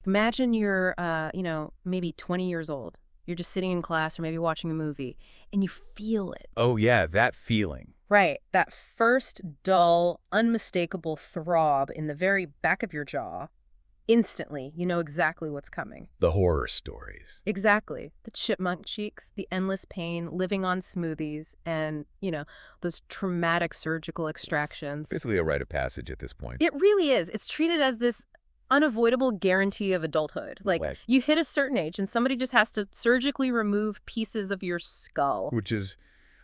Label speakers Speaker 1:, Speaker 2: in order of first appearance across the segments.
Speaker 1: Imagine you're, maybe 20 years old. You're just sitting in class or maybe watching a movie, and you feel it.
Speaker 2: Oh, yeah, that feeling.
Speaker 1: Right. That first dull, unmistakable throb in the very back of your jaw. Instantly, you know exactly what's coming.
Speaker 2: The horror stories.
Speaker 1: Exactly. The chipmunk cheeks, the endless pain, living on smoothies, and, those traumatic surgical extractions.
Speaker 2: Basically a rite of passage at this point.
Speaker 1: It really is. It's treated as this unavoidable guarantee of adulthood. Like,
Speaker 2: Like-
Speaker 1: you hit a certain age and somebody just has to surgically remove pieces of your skull.
Speaker 2: Which is,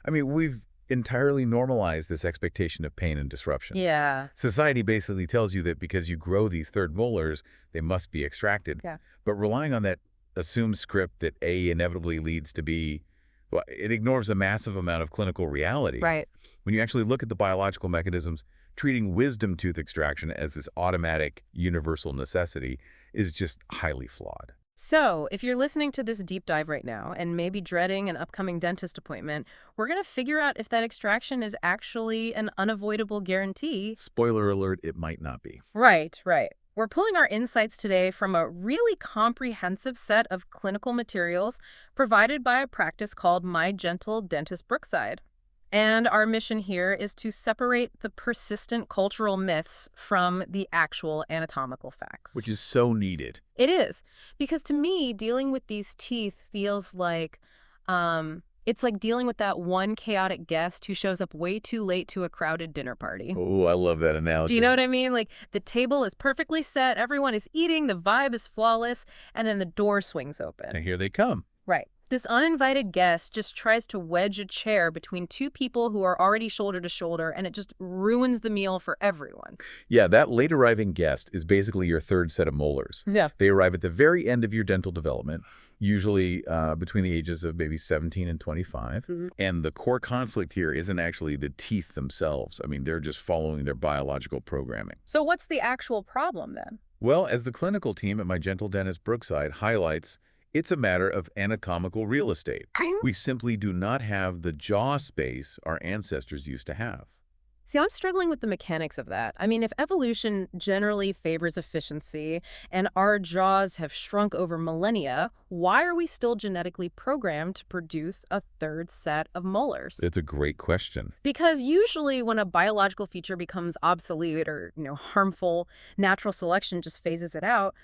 Speaker 2: we've entirely normalized this expectation of pain and disruption.
Speaker 1: Yeah.
Speaker 2: Society basically tells you that because you grow these third molars, they must be extracted.
Speaker 1: Yeah.
Speaker 2: But relying on that assumed script that A inevitably leads to B, well, it ignores a massive amount of clinical reality.
Speaker 1: Right.
Speaker 2: When you actually look at the biological mechanisms, treating wisdom tooth extraction as this automatic universal necessity is just highly flawed.
Speaker 1: So, if you're listening to this deep dive right now and maybe dreading an upcoming dentist appointment, we're going to figure out if that extraction is actually an unavoidable guarantee.
Speaker 2: Spoiler alert, it might not be.
Speaker 1: Right. We're pulling our insights today from a really comprehensive set of clinical materials provided by a practice called My Gentle Dentist Brookside. And our mission here is to separate the persistent cultural myths from the actual anatomical facts.
Speaker 2: Which is so needed.
Speaker 1: It is. Because to me, dealing with these teeth feels like, it's like dealing with that one chaotic guest who shows up way too late to a crowded dinner party.
Speaker 2: Oh, I love that analogy.
Speaker 1: Do you know what I mean? Like, the table is perfectly set, everyone is eating, the vibe is flawless, and then the door swings open.
Speaker 2: And here they come.
Speaker 1: Right. This uninvited guest just tries to wedge a chair between two people who are already shoulder to shoulder, and it just ruins the meal for everyone.
Speaker 2: Yeah, that late arriving guest is basically your third set of molars.
Speaker 1: Yeah.
Speaker 2: They arrive at the very end of your dental development, usually between the ages of maybe 17 and 25.
Speaker 1: Mhm.
Speaker 2: And the core conflict here isn't actually the teeth themselves. They're just following their biological programming.
Speaker 1: So what's the actual problem then?
Speaker 2: Well, as the clinical team at My Gentle Dentist Brookside highlights, it's a matter of anatomical real estate. We simply do not have the jaw space our ancestors used to have.
Speaker 1: See, I'm struggling with the mechanics of that. If evolution generally favors efficiency and our jaws have shrunk over millennia, why are we still genetically programmed to produce a third set of molars?
Speaker 2: It's a great question.
Speaker 1: Because usually when a biological feature becomes obsolete or, harmful, natural selection just phases it out.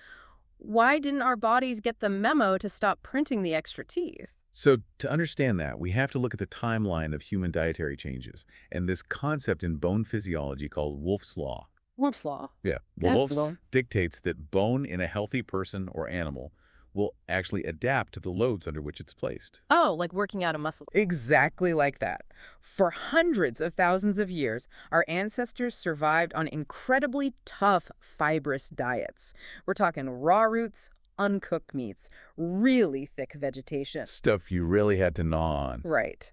Speaker 1: Why didn't our bodies get the memo to stop printing the extra teeth?
Speaker 2: So to understand that, we have to look at the timeline of human dietary changes and this concept in bone physiology called Wolff's Law.
Speaker 1: Wolff's Law.
Speaker 2: Yeah.
Speaker 1: Yeah,
Speaker 2: Wolff's
Speaker 1: bone.
Speaker 2: dictates that bone in a healthy person or animal will actually adapt to the loads under which it's placed.
Speaker 1: Oh, like working out a muscle. Exactly like that. For hundreds of thousands of years, our ancestors survived on incredibly tough, fibrous diets. We're talking raw roots, uncooked meats, really thick vegetation.
Speaker 2: Stuff you really had to gnaw on.
Speaker 1: Right.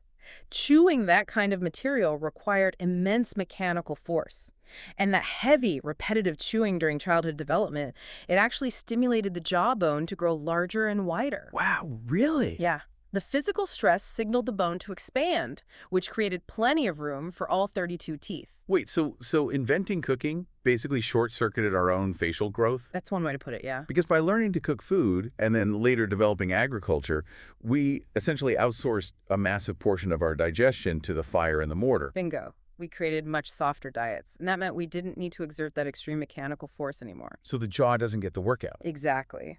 Speaker 1: Chewing that kind of material required immense mechanical force. And that heavy, repetitive chewing during childhood development, it actually stimulated the jawbone to grow larger and wider.
Speaker 2: Wow, really?
Speaker 1: Yeah. The physical stress signaled the bone to expand, which created plenty of room for all 32 teeth.
Speaker 2: Wait, so inventing cooking basically short-circuited our own facial growth?
Speaker 1: That's one way to put it, yeah.
Speaker 2: Because by learning to cook food and then later developing agriculture, we essentially outsourced a massive portion of our digestion to the fire and the mortar.
Speaker 1: Bingo. We created much softer diets, and that meant we didn't need to exert that extreme mechanical force anymore.
Speaker 2: So the jaw doesn't get the workout.
Speaker 1: Exactly.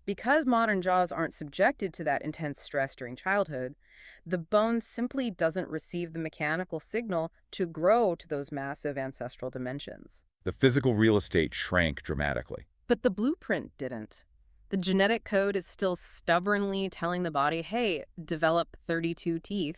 Speaker 1: Because modern jaws aren't subjected to that intense stress during childhood, the bone simply doesn't receive the mechanical signal to grow to those massive ancestral dimensions.
Speaker 2: The physical real estate shrank dramatically.
Speaker 1: But the blueprint didn't. The genetic code is still stubbornly telling the body, hey, develop 32 teeth,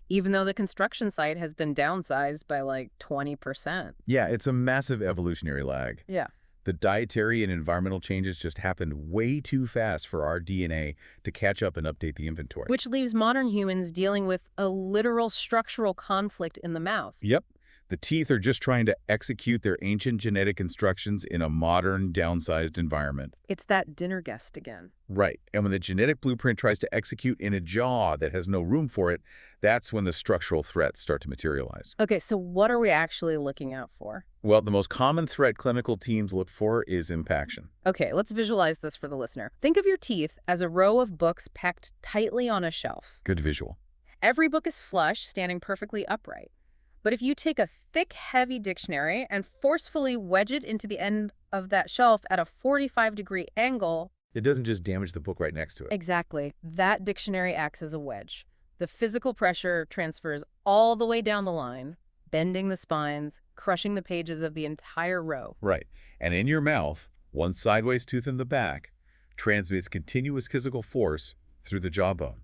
Speaker 1: even though the construction site has been downsized by like 20%.
Speaker 2: Yeah, it's a massive evolutionary lag.
Speaker 1: Yeah.
Speaker 2: The dietary and environmental changes just happened way too fast for our DNA to catch up and update the inventory.
Speaker 1: Which leaves modern humans dealing with a literal structural conflict in the mouth.
Speaker 2: Yep. The teeth are just trying to execute their ancient genetic instructions in a modern, downsized environment.
Speaker 1: It's that dinner guest again.
Speaker 2: Right. And when the genetic blueprint tries to execute in a jaw that has no room for it, that's when the structural threats start to materialize.
Speaker 1: Okay, so what are we actually looking out for?
Speaker 2: Well, the most common threat clinical teams look for is impaction.
Speaker 1: Okay, let's visualize this for the listener. Think of your teeth as a row of books packed tightly on a shelf.
Speaker 2: Good visual.
Speaker 1: Every book is flush, standing perfectly upright. But if you take a thick, heavy dictionary and forcefully wedge it into the end of that shelf at a 45-degree angle...
Speaker 2: It doesn't just damage the book right next to it.
Speaker 1: Exactly. That dictionary acts as a wedge. The physical pressure transfers all the way down the line, bending the spines, crushing the pages of the entire row.
Speaker 2: Right. And in your mouth, one sideways tooth in the back transmits continuous physical force through the jawbone.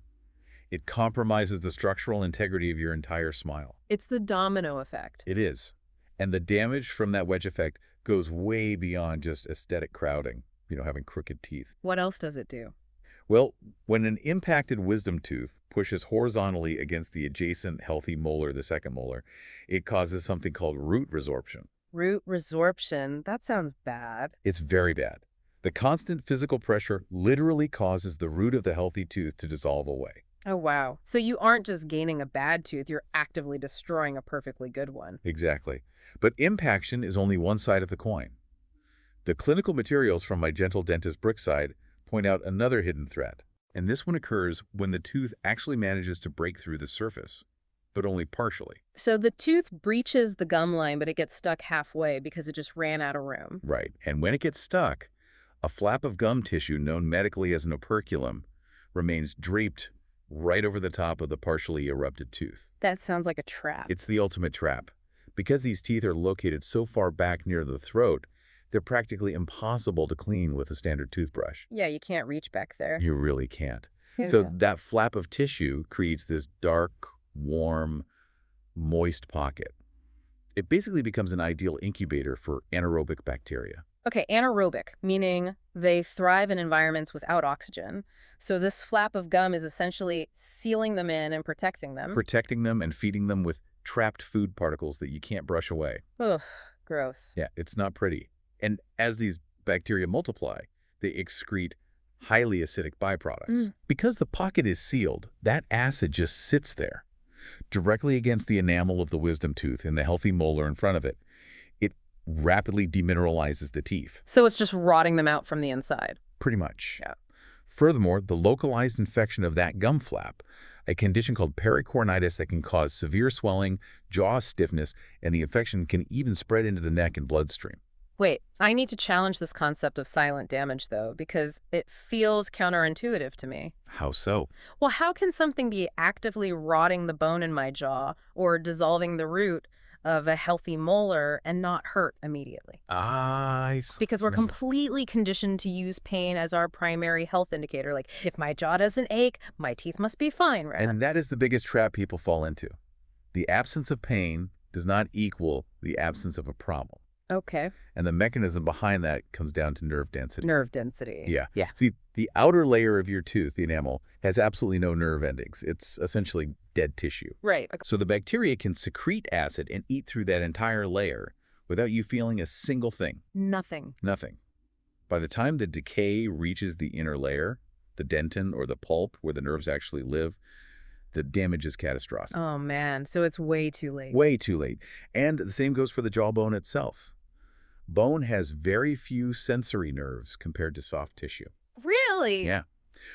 Speaker 2: It compromises the structural integrity of your entire smile.
Speaker 1: It's the domino effect.
Speaker 2: It is. And the damage from that wedge effect goes way beyond just aesthetic crowding, having crooked teeth.
Speaker 1: What else does it do?
Speaker 2: Well, when an impacted wisdom tooth pushes horizontally against the adjacent healthy molar, the second molar, it causes something called root resorption.
Speaker 1: Root resorption? That sounds bad.
Speaker 2: It's very bad. The constant physical pressure literally causes the root of the healthy tooth to dissolve away.
Speaker 1: Oh, wow. So you aren't just gaining a bad tooth, you're actively destroying a perfectly good one.
Speaker 2: Exactly. But impaction is only one side of the coin. The clinical materials from My Gentle Dentist Brookside point out another hidden threat. And this one occurs when the tooth actually manages to break through the surface, but only partially.
Speaker 1: So the tooth breaches the gum line, but it gets stuck halfway because it just ran out of room.
Speaker 2: Right. And when it gets stuck, a flap of gum tissue known medically as an operculum remains draped right over the top of the partially erupted tooth.
Speaker 1: That sounds like a trap.
Speaker 2: It's the ultimate trap. Because these teeth are located so far back near the throat, they're practically impossible to clean with a standard toothbrush.
Speaker 1: Yeah, you can't reach back there.
Speaker 2: You really can't. So that flap of tissue creates this dark, warm, moist pocket. It basically becomes an ideal incubator for anaerobic bacteria.
Speaker 1: Okay, anaerobic, meaning they thrive in environments without oxygen. So this flap of gum is essentially sealing them in and protecting them.
Speaker 2: Protecting them and feeding them with trapped food particles that you can't brush away.
Speaker 1: Ugh, gross.
Speaker 2: Yeah, it's not pretty. And as these bacteria multiply, they excrete highly acidic byproducts. Because the pocket is sealed, that acid just sits there, directly against the enamel of the wisdom tooth and the healthy molar in front of it. It rapidly demineralizes the teeth.
Speaker 1: So it's just rotting them out from the inside.
Speaker 2: Pretty much.
Speaker 1: Yeah.
Speaker 2: Furthermore, the localized infection of that gum flap, a condition called pericornitis that can cause severe swelling, jaw stiffness, and the infection can even spread into the neck and bloodstream.
Speaker 1: Wait, I need to challenge this concept of silent damage, though, because it feels counterintuitive to me.
Speaker 2: How so?
Speaker 1: Well, how can something be actively rotting the bone in my jaw or dissolving the root of a healthy molar and not hurt immediately?
Speaker 2: I see.
Speaker 1: Because we're completely conditioned to use pain as our primary health indicator. Like, if my jaw doesn't ache, my teeth must be fine, right?
Speaker 2: And that is the biggest trap people fall into. The absence of pain does not equal the absence of a problem.
Speaker 1: Okay.
Speaker 2: And the mechanism behind that comes down to nerve density.
Speaker 1: Nerve density.
Speaker 2: Yeah.
Speaker 1: Yeah.
Speaker 2: See, the outer layer of your tooth, the enamel, has absolutely no nerve endings. It's essentially dead tissue.
Speaker 1: Right.
Speaker 2: So the bacteria can secrete acid and eat through that entire layer without you feeling a single thing.
Speaker 1: Nothing.
Speaker 2: Nothing. By the time the decay reaches the inner layer, the dentin or the pulp where the nerves actually live, the damage is catastrophic.
Speaker 1: Oh, man. So it's way too late.
Speaker 2: Way too late. And the same goes for the jawbone itself. Bone has very few sensory nerves compared to soft tissue.
Speaker 1: Really?
Speaker 2: Yeah.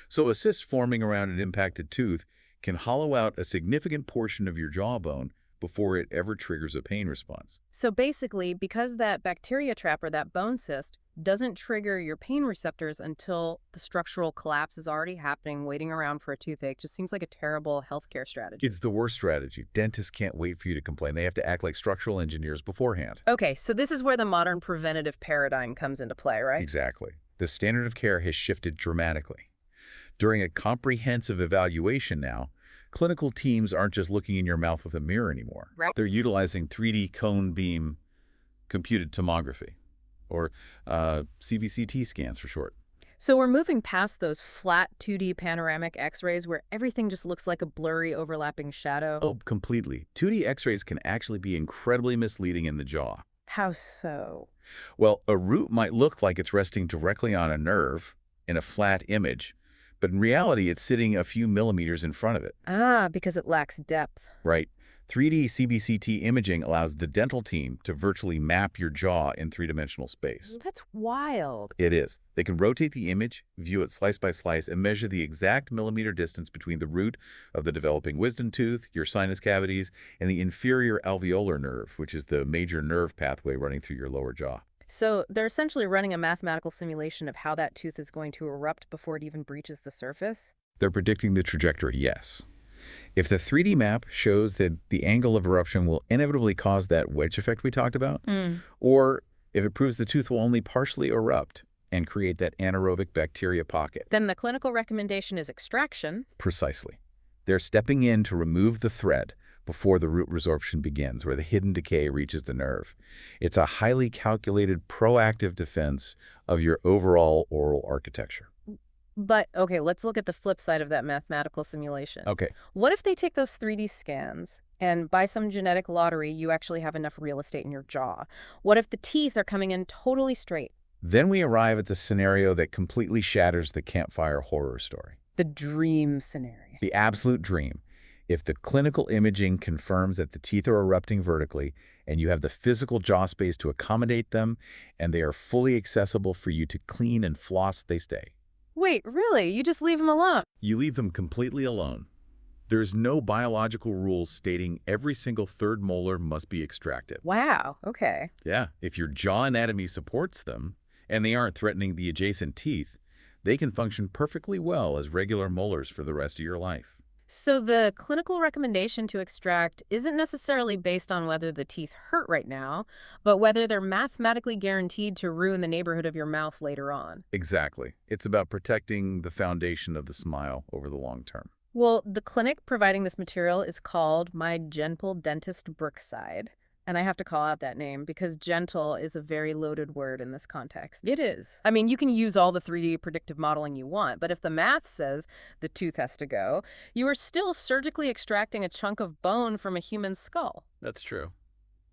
Speaker 2: So a cyst forming around an impacted tooth can hollow out a significant portion of your jawbone before it ever triggers a pain response.
Speaker 1: So basically, because that bacteria trap or that bone cyst doesn't trigger your pain receptors until the structural collapse is already happening, waiting around for a toothache, just seems like a terrible healthcare strategy.
Speaker 2: It's the worst strategy. Dentists can't wait for you to complain. They have to act like structural engineers beforehand.
Speaker 1: Okay, so this is where the modern preventative paradigm comes into play, right?
Speaker 2: Exactly. The standard of care has shifted dramatically. During a comprehensive evaluation now, clinical teams aren't just looking in your mouth with a mirror anymore.
Speaker 1: Right.
Speaker 2: They're utilizing 3D cone beam computed tomography, or CBCT scans for short.
Speaker 1: So we're moving past those flat 2D panoramic X-rays where everything just looks like a blurry overlapping shadow.
Speaker 2: Oh, completely. 2D X-rays can actually be incredibly misleading in the jaw.
Speaker 1: How so?
Speaker 2: Well, a root might look like it's resting directly on a nerve in a flat image, but in reality, it's sitting a few millimeters in front of it.
Speaker 1: Ah, because it lacks depth.
Speaker 2: Right. 3D CBCT imaging allows the dental team to virtually map your jaw in three-dimensional space.
Speaker 1: That's wild.
Speaker 2: It is. They can rotate the image, view it slice by slice, and measure the exact millimeter distance between the root of the developing wisdom tooth, your sinus cavities, and the inferior alveolar nerve, which is the major nerve pathway running through your lower jaw.
Speaker 1: So they're essentially running a mathematical simulation of how that tooth is going to erupt before it even breaches the surface?
Speaker 2: They're predicting the trajectory, yes. If the 3D map shows that the angle of eruption will inevitably cause that wedge effect we talked about, or if it proves the tooth will only partially erupt and create that anaerobic bacteria pocket.
Speaker 1: Then the clinical recommendation is extraction.
Speaker 2: Precisely. They're stepping in to remove the thread before the root resorption begins, where the hidden decay reaches the nerve. It's a highly calculated, proactive defense of your overall oral architecture.
Speaker 1: But, okay, let's look at the flip side of that mathematical simulation.
Speaker 2: Okay.
Speaker 1: What if they take those 3D scans and by some genetic lottery, you actually have enough real estate in your jaw? What if the teeth are coming in totally straight?
Speaker 2: Then we arrive at the scenario that completely shatters the campfire horror story.
Speaker 1: The dream scenario.
Speaker 2: The absolute dream. If the clinical imaging confirms that the teeth are erupting vertically and you have the physical jaw space to accommodate them and they are fully accessible for you to clean and floss, they stay.
Speaker 1: Wait, really? You just leave them alone?
Speaker 2: You leave them completely alone. There's no biological rules stating every single third molar must be extracted.
Speaker 1: Wow, okay.
Speaker 2: Yeah, if your jaw anatomy supports them and they aren't threatening the adjacent teeth, they can function perfectly well as regular molars for the rest of your life.
Speaker 1: So the clinical recommendation to extract isn't necessarily based on whether the teeth hurt right now, but whether they're mathematically guaranteed to ruin the neighborhood of your mouth later on.
Speaker 2: Exactly. It's about protecting the foundation of the smile over the long term.
Speaker 1: Well, the clinic providing this material is called My Gentle Dentist Brookside. And I have to call out that name because gentle is a very loaded word in this context. It is. I mean, you can use all the 3D predictive modeling you want, but if the math says the tooth has to go, you are still surgically extracting a chunk of bone from a human skull.
Speaker 2: That's true.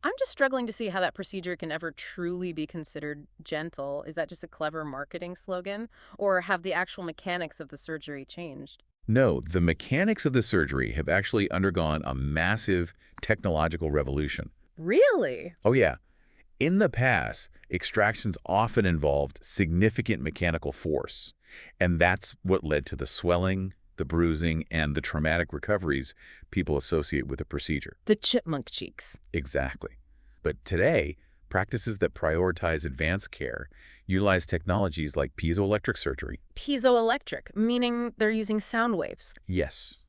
Speaker 1: I'm just struggling to see how that procedure can ever truly be considered gentle. Is that just a clever marketing slogan? Or have the actual mechanics of the surgery changed?
Speaker 2: No, the mechanics of the surgery have actually undergone a massive technological revolution.
Speaker 1: Really?
Speaker 2: Oh, yeah. In the past, extractions often involved significant mechanical force, and that's what led to the swelling, the bruising, and the traumatic recoveries people associate with the procedure.
Speaker 1: The chipmunk cheeks.
Speaker 2: Exactly. But today, practices that prioritize advanced care utilize technologies like piezoelectric surgery.
Speaker 1: Piezoelectric, meaning they're using sound waves.
Speaker 2: Yes.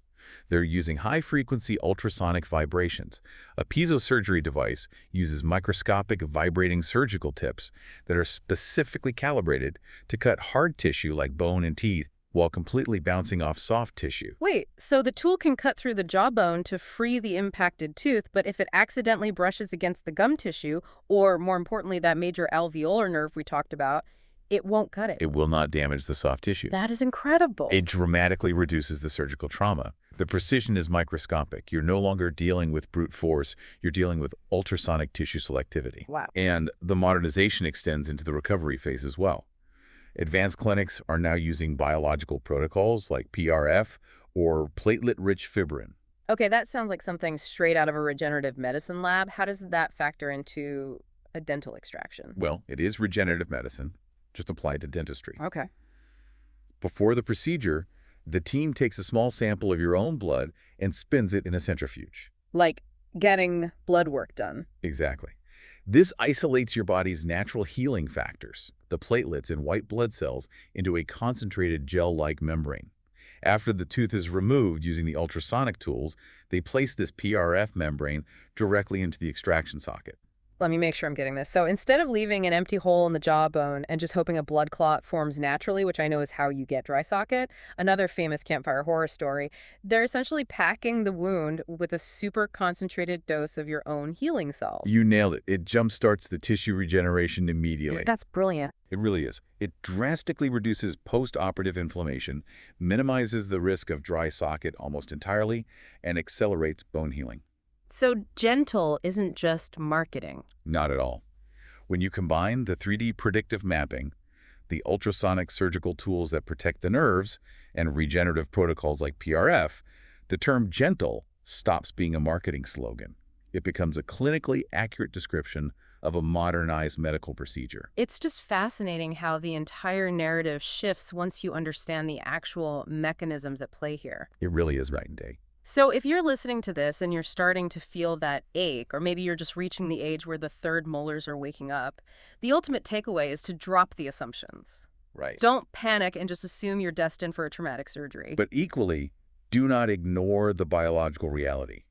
Speaker 2: They're using high-frequency ultrasonic vibrations. A piezosurgery device uses microscopic vibrating surgical tips that are specifically calibrated to cut hard tissue like bone and teeth while completely bouncing off soft tissue.
Speaker 1: Wait, so the tool can cut through the jawbone to free the impacted tooth, but if it accidentally brushes against the gum tissue, or more importantly, that major alveolar nerve we talked about, it won't cut it.
Speaker 2: It will not damage the soft tissue.
Speaker 1: That is incredible.
Speaker 2: It dramatically reduces the surgical trauma. The precision is microscopic. You're no longer dealing with brute force. You're dealing with ultrasonic tissue selectivity.
Speaker 1: Wow.
Speaker 2: And the modernization extends into the recovery phase as well. Advanced clinics are now using biological protocols like PRF or platelet-rich fibrin.
Speaker 1: Okay, that sounds like something straight out of a regenerative medicine lab. How does that factor into a dental extraction?
Speaker 2: Well, it is regenerative medicine, just applied to dentistry.
Speaker 1: Okay.
Speaker 2: Before the procedure, the team takes a small sample of your own blood and spins it in a centrifuge.
Speaker 1: Like getting blood work done.
Speaker 2: Exactly. This isolates your body's natural healing factors, the platelets and white blood cells, into a concentrated gel-like membrane. After the tooth is removed using the ultrasonic tools, they place this PRF membrane directly into the extraction socket.
Speaker 1: Let me make sure I'm getting this. So instead of leaving an empty hole in the jawbone and just hoping a blood clot forms naturally, which I know is how you get dry socket, another famous campfire horror story, they're essentially packing the wound with a super concentrated dose of your own healing cells.
Speaker 2: You nailed it. It jumpstarts the tissue regeneration immediately.
Speaker 1: That's brilliant.
Speaker 2: It really is. It drastically reduces post-operative inflammation, minimizes the risk of dry socket almost entirely, and accelerates bone healing.
Speaker 1: So gentle isn't just marketing.
Speaker 2: Not at all. When you combine the 3D predictive mapping, the ultrasonic surgical tools that protect the nerves, and regenerative protocols like PRF, the term gentle stops being a marketing slogan. It becomes a clinically accurate description of a modernized medical procedure.
Speaker 1: It's just fascinating how the entire narrative shifts once you understand the actual mechanisms at play here.
Speaker 2: It really is right and day.
Speaker 1: So if you're listening to this and you're starting to feel that ache, or maybe you're just reaching the age where the third molars are waking up, the ultimate takeaway is to drop the assumptions.
Speaker 2: Right.
Speaker 1: Don't panic and just assume you're destined for a traumatic surgery.
Speaker 2: But equally, do not ignore the biological reality.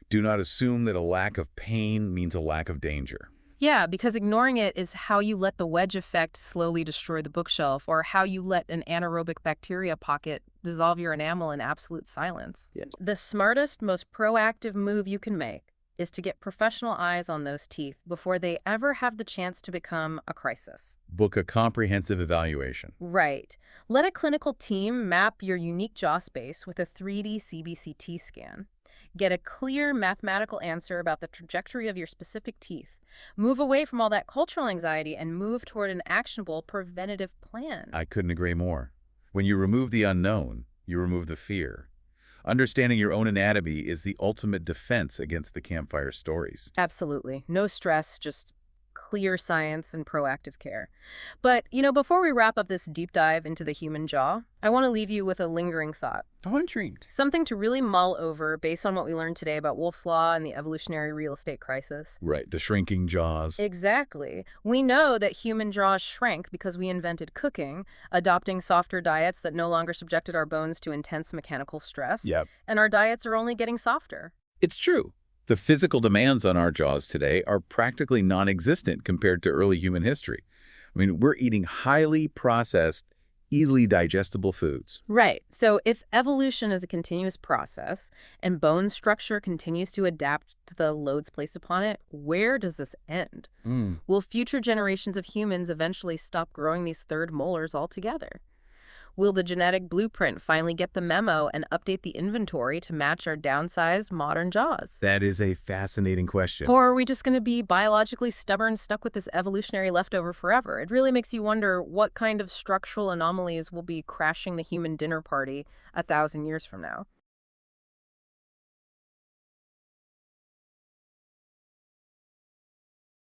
Speaker 2: Do not assume that a lack of pain means a lack of danger.
Speaker 1: Yeah, because ignoring it is how you let the wedge effect slowly destroy the bookshelf, or how you let an anaerobic bacteria pocket dissolve your enamel in absolute silence.
Speaker 2: Yes.
Speaker 1: The smartest, most proactive move you can make is to get professional eyes on those teeth before they ever have the chance to become a crisis.
Speaker 2: Book a comprehensive evaluation.
Speaker 1: Right. Let a clinical team map your unique jaw space with a 3D CBCT scan. Get a clear mathematical answer about the trajectory of your specific teeth. Move away from all that cultural anxiety and move toward an actionable preventative plan.
Speaker 2: I couldn't agree more. When you remove the unknown, you remove the fear. Understanding your own anatomy is the ultimate defense against the campfire stories.
Speaker 1: Absolutely. No stress, just clear science and proactive care. But, before we wrap up this deep dive into the human jaw, I want to leave you with a lingering thought.
Speaker 2: I'm intrigued.
Speaker 1: Something to really mull over based on what we learned today about Wolff's Law and the evolutionary real estate crisis.
Speaker 2: Right, the shrinking jaws.
Speaker 1: Exactly. We know that human jaws shrank because we invented cooking, adopting softer diets that no longer subjected our bones to intense mechanical stress.
Speaker 2: Yep.
Speaker 1: And our diets are only getting softer.
Speaker 2: It's true. The physical demands on our jaws today are practically non-existent compared to early human history. I mean, we're eating highly processed, easily digestible foods.
Speaker 1: Right. So if evolution is a continuous process and bone structure continues to adapt to the loads placed upon it, where does this end? Will future generations of humans eventually stop growing these third molars altogether? Will the genetic blueprint finally get the memo and update the inventory to match our downsized modern jaws?
Speaker 2: That is a fascinating question.
Speaker 1: Or are we just going to be biologically stubborn, stuck with this evolutionary leftover forever? It really makes you wonder what kind of structural anomalies will be crashing the human dinner party 1,000 years from now.